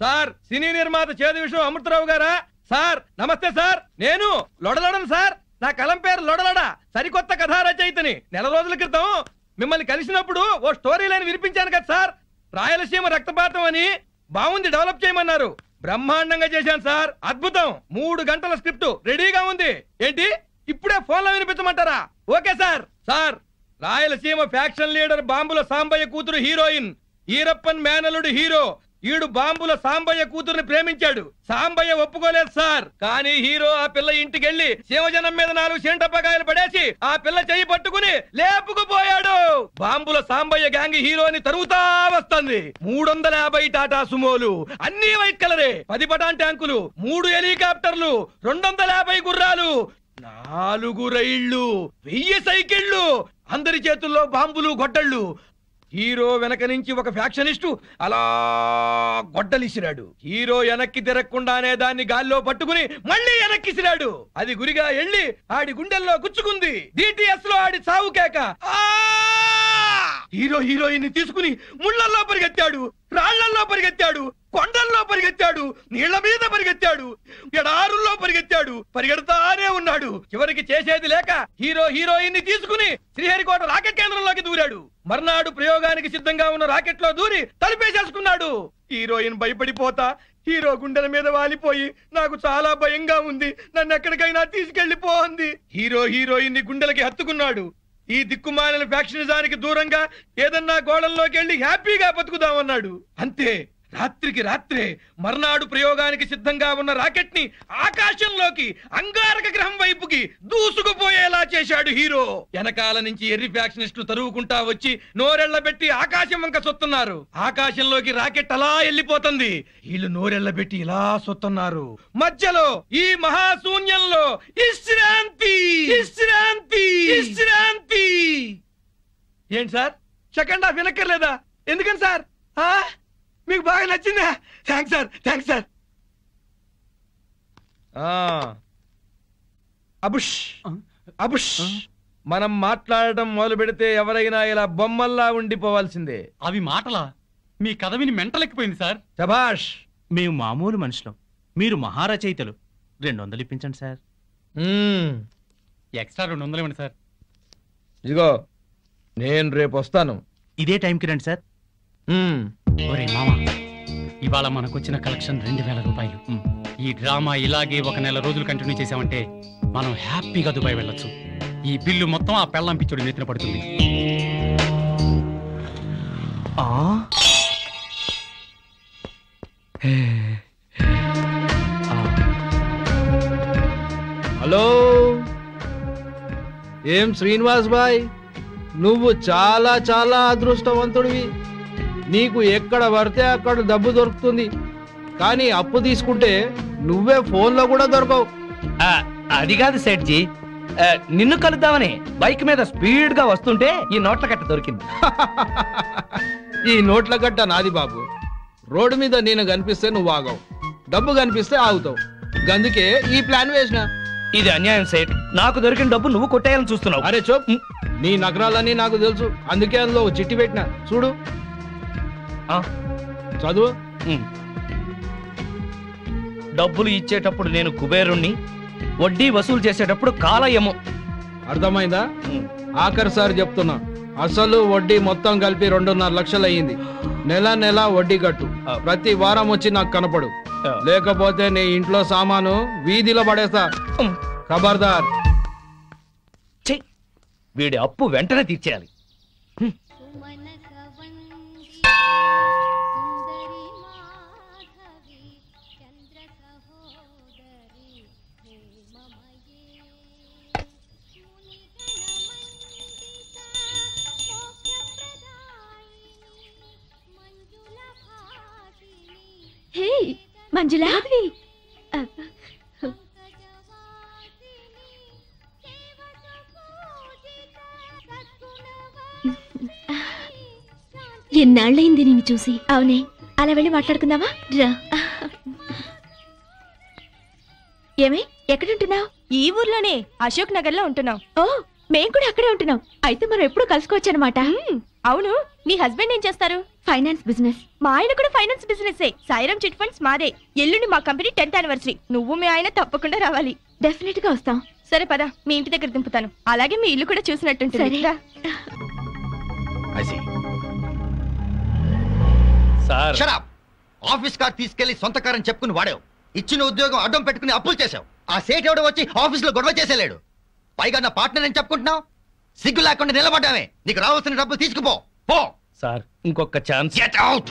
Sir సినీ నిర్మాత చేదు విషయం అమృతరావు గారా? సార్ నమస్తే సార్, నేను లొడలడను సార్. నా కలం పేరు లొడలడ. సరికొత్త కథా రచయితని. నెల రోజుల క్రితం మిమ్మల్ని కలిసినప్పుడు ఓ స్టోరీ లైన్ వినిపించాను కదా సార్. రాయలసీమ రక్తపాతం అని బాగుంది, డెవలప్ చేయమన్నారు. బ్రహ్మాండంగా చేశాను సార్, అద్భుతం. 3 గంటల స్క్రిప్ట్ రెడీగా ఉంది. ఏంటి ఇప్పుడే ఫోన్ లో వినిపించమంటారా? Okay sir. Sir Rayalaseema faction leader బాంబుల సాంబయ్య కూతురు హీరోయిన్, ఈరప్పన్ మేనలుడు హీరో. ఈడు బాంబుల సాంబయ్య కూతుర్ని ప్రేమించాడు. సాంబయ్య ఒప్పుకోలేదు సార్. కానీ హీరో ఆ పిల్ల ఇంటికెళ్లి శివజనం మీద 4 సెంటపకాయలు పడేసి ఆ పిల్ల చెయ్యి పట్టుకుని లేపుకుపోయాడు. బాంబుల సాంబయ్య గ్యాంగ్ హీరోని తరుగుతా వస్తుంది. 350 టాటా సుమోలు, అన్ని వైట్ కలరే, 10 పటాన్ ట్యాంకులు, 3 హెలికాప్టర్లు, 250 గుర్రాలు, 4 రైళ్లు, 1000 సైకిళ్లు, అందరి చేతుల్లో బాంబులు గొడ్డళ్ళు. హీరో వెనక నుంచి ఒక ఫ్యాక్షనిస్టు అలా గొడ్డలిసిరాడు. హీరో వెనక్కి తిరగకుండానే దాన్ని గాల్లో పట్టుకుని మళ్ళీ వెనక్కిసిరాడు. అది గురిగా ఎళ్ళి ఆడి గుండెల్లో గుచ్చుకుంది. DTS లో ఆడి సావు కేక. హీరో హీరోయిన్ ని తీసుకుని ముళ్ళల్లో పరిగెత్తాడు, రాళ్లల్లో పరిగెత్తాడు, కొండల్లో పరిగెత్తాడు, నీళ్ల మీద పరిగెత్తాడు, ఎడారుల్లో పరిగెత్తాడు. పరిగెడతానే ఉన్నాడు. చివరికి చేసేది లేక హీరో హీరోయిన్ ని తీసుకుని శ్రీహరికోట రాకెట్ కేంద్రంలోకి దూరాడు. మర్నాడు ప్రయోగానికి సిద్ధంగా ఉన్న రాకెట్ లో దూరి తలుపేసేసుకున్నాడు. హీరోయిన్ భయపడిపోతా హీరో గుండెల మీద వాలిపోయి నాకు చాలా భయంగా ఉంది, నన్ను ఎక్కడికైనా తీసుకెళ్లిపో అంది. హీరో హీరోయిన్ ని గుండెలకి హత్తుకున్నాడు. ఈ దిక్కుమాలిన ఫ్యాక్షనిజానికి దూరంగా ఏదన్నా గోడల్లోకి వెళ్లి హ్యాపీగా బతుకుదామన్నాడు. అంతే, రాత్రికి రాత్రే మర్నాడు ప్రయోగానికి సిద్ధంగా ఉన్న రాకెట్ ని ఆకాశంలోకి అంగారక గ్రహం వైపుకి దూసుకుపోయేలా చేశాడు హీరో. వెనకాల నుంచి ఎర్రి ఫ్యాక్షనిస్టులు తరువుకుంటా వచ్చి నోరెళ్లబెట్టి ఆకాశం వంక సొత్తున్నారు. ఆకాశంలోకి రాకెట్ అలా వెళ్ళిపోతుంది. వీళ్ళు నోరెళ్లబెట్టి ఇలా సొత్తున్నారు. మధ్యలో ఈ మహాశూన్యంలో విశ్రాంతి విశ్రాంతి విశ్రాంతి. ఏంటి సార్ సెకండ్ హాఫ్ వినక్కర్లేదా? ఎందుకని సార్? మీకు బాగా నచ్చిందా? Thanks sir, thanks sir. అబుష్ అబుష్. మనం మాట్లాడటం మొదలు పెడితే ఎవరైనా ఇలా బొమ్మల్లా ఉండిపోవాల్సిందే. అవి మాటలా? మీ కథ విని మెంటలెక్కిపోయింది సార్. శభాష్. మేము మామూలు మనుషులం, మీరు మహారచయితలు. 200 ఇప్పించండి సార్. ఎక్స్ట్రా 200 ఇవ్వండి సార్. ఇదిగో నేను రేపు వస్తాను. ఇదే టైంకి రండి సార్. ఒరే మామ, ఇవాళ మనకొచ్చిన కలెక్షన్ 2000 రూపాయలు. ఈ డ్రామా ఇలాగే 1 నెల రోజులు కంటిన్యూ చేసామంటే మనం హ్యాపీగా దుబాయ్ వెళ్ళొచ్చు. ఈ బిల్లు మొత్తం ఆ పెళ్ళం పిచ్చుడి నెత్తిన పడుతుంది. హలో, ఏం శ్రీనివాస్ బాయ్, నువ్వు చాలా చాలా అదృష్టవంతుడివి. నీకు ఎక్కడ పడితే అక్కడ డబ్బు దొరుకుతుంది, కానీ అప్పు తీసుకుంటే నువ్వే ఫోన్లో కూడా దొరకవు. అది కాదు సేట్జీ, నిన్ను కలుద్దామని బైక్ మీద స్పీడ్ గా వస్తుంటే ఈ నోట్ల కట్ట దొరికింది. ఈ నోట్ల కట్ట నాది బాబు. రోడ్డు మీద నేను కనిపిస్తే నువ్వు ఆగవు, డబ్బు కనిపిస్తే ఆగుతావు. అందుకే ఈ ప్లాన్ వేసిన. ఇది అన్యాయం సేట్. నాకు దొరికిన డబ్బు నువ్వు కొట్టేయాలని చూస్తున్నావు. అరే చూప్, నీ నగరాలన్నీ నాకు తెలుసు, అందుకే అందులో చిట్టి పెట్టిన. చూడు, చదువు. డబ్బులు ఇచ్చేటప్పుడు నేను కుబేరుణ్ణి, వడ్డీ వసూలు చేసేటప్పుడు కాలయము. అర్థమైందా? ఆఖరిసారి చెప్తున్నా, అసలు వడ్డీ మొత్తం కలిపి 2.5 లక్షలు అయ్యింది. నెల నెల వడ్డీ కట్టు. ప్రతి వారం వచ్చి నాకు కనపడు, లేకపోతే నీ ఇంట్లో సామాను వీధిలో పడేస్తా. ఖబర్దార్. వీడి అప్పు వెంటనే తీర్చేయాలి. మంజులా, ఎన్నాళ్ళైంది నిన్ను చూసి. అవునే, అలా వెళ్ళి మాట్లాడుకుందామా? రా. ఏమే, ఎక్కడుంటున్నావు? ఈ ఊర్లోనే, అశోక్ నగర్ లో ఉంటున్నావు. ఓ, మేము కూడా అక్కడే ఉంటున్నాం. అయితే మనం ఎప్పుడు కలుసుకోవచ్చు అనమాట. అవును, మీ హస్బెండ్ ఏం చేస్తారు? Finance business. మా ఆయన కూడా finance business. Sairam chit funds మాదే. ఎల్లుండి మా కంపెనీ 10th యానివర్సరీ. నువ్వు మీ ఆయన తప్పకుండా రావాలి. డెఫినెట్ గా వస్తాం. సరే పద, మీ ఇంటి దగ్గర దింపుతాను. అలాగే మీ ఇల్లు కూడా చూసినట్టుంటుంది. సరే. రా. Sir shut up. ఆఫీస్ కార్ తీసుకెళ్లి సొంత కారని చెప్పుకుని వాడావు. ఇచ్చిన ఉద్యోగం అడ్డం పెట్టుకుని అప్పులు చేశావు. ఆ సేట్ ఎవడో వచ్చి ఆఫీస్ లో గొడవ చేసేలేడు. పైగా నా పార్ట్నర్ అని చెప్పుకుంటున్నావు. సిగ్గు లేకుండా నిలబడ్డామే. నీకు రావాల్సిన డబ్బులు తీసుకుపో. పో. సార్ ఇంకొక ఛాన్స్. Get out.